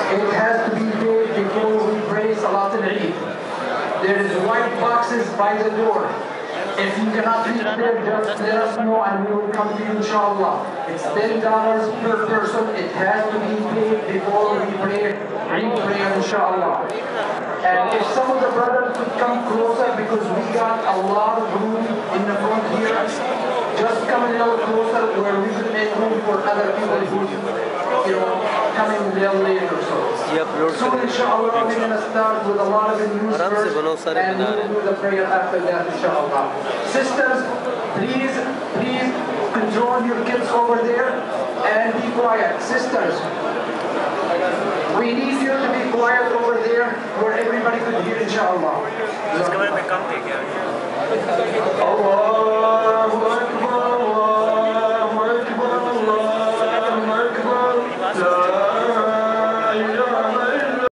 It has to be paid before we pray Salat al-Eid. There is white boxes by the door. If you cannot reach there, just let us know and we will come to you, inshallah. It's $10 per person. It has to be paid before we pray Eid prayer, inshallah. And if some of the brothers could come closer, because we got a lot of room in the front here, just come a little closer where we can make room for other people who, coming a little later or so. So inshallah, we're going to start with a lot of the news first, and we'll do the prayer after that, inshallah. Sisters, please control your kids over there and be quiet. Sisters, we need you to be quiet over there where everybody could hear, inshallah. Allahu Akbar.